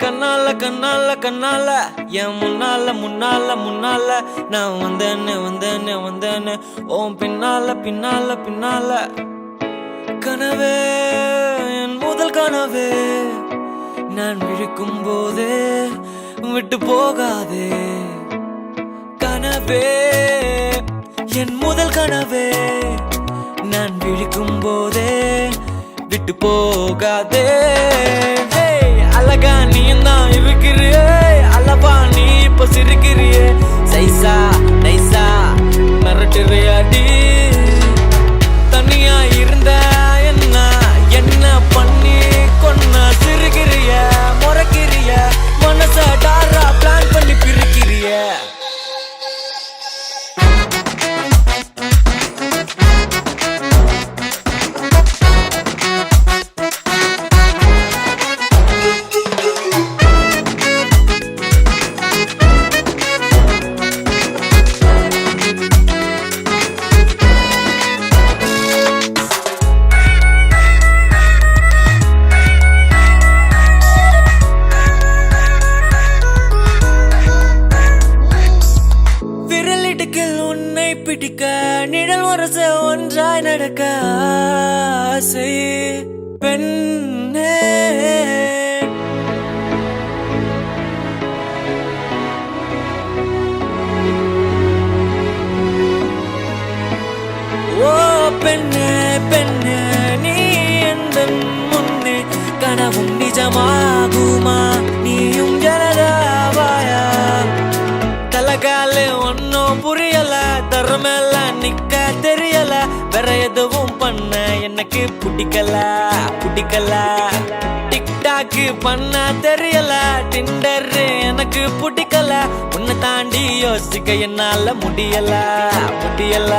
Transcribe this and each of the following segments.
கண்ணால கண்ணால கண்ணால என் முன்னால முன்னால முன்னால நான் வந்தேன்னு வந்தேன்னு வந்தேன்னு ஓம் பின்னால பின்னால பின்னால கனவே என் முதல் கனவே நான் விழிக்கும் போதே விட்டு போகாதே கனவே என் முதல் கனவே நான் விழிக்கும் போதே விட்டு போகாதே அழகா நீ தான் இருக்கிறிய அளவா நீ இப்ப சிரிக்கிறிய சைசா நைசா மிரட்டுறியாடி தனியா இருந்த என்ன என்ன பண்ணி கொன்ன சிரிக்கிறிய முறைக்கிறிய மனச டாரா பிளான் பண்ணி பிரிக்கிறிய உன்னை பிடிக்க நிழல் வரச ஒன்றாய் நடக்க ஆசை பெண்ணே ஓ பெண்ணே பெண்ணே நீ எந்தன் முன்னே கனவும் நிஜமாகுமா நீயும் ஜனதாவாயா தலகாலே ஒன்னும் புரியல தரமேல நிக்க தெரியல வேற எதுவும் பண்ண எனக்கு பிடிக்கல பிடிக்கல டிக்டாக்கு பண்ண தெரியல டிண்டர் எனக்கு பிடிக்கல உன்னை தாண்டி யோசிக்க என்னால முடியல முடியல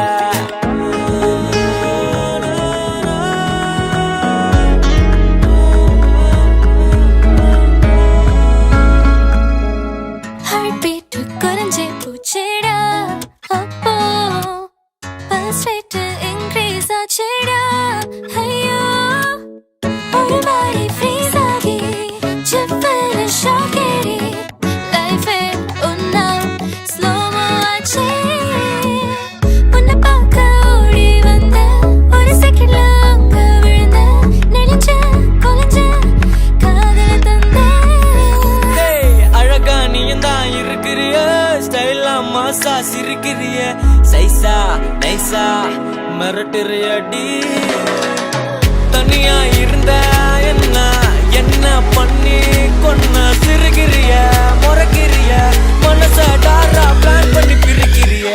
மாசா சிரிக்கிறிய சைசா நைசா மிரட்டுறியடி தனியா இருந்த என்ன என்ன பண்ணி கொன்ன சிரிக்கிறிய முறைக்கிறிய மனச டாரா பிளான் பண்ணி பிரிக்கிறிய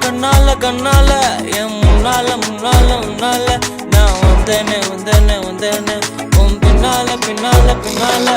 கண்ணால கண்ணால என் முன்னால முன்னால முன்னால நான் வந்தேன்னு வந்தேன்னு வந்தேன்னு உன் பின்னால பின்னால பின்னால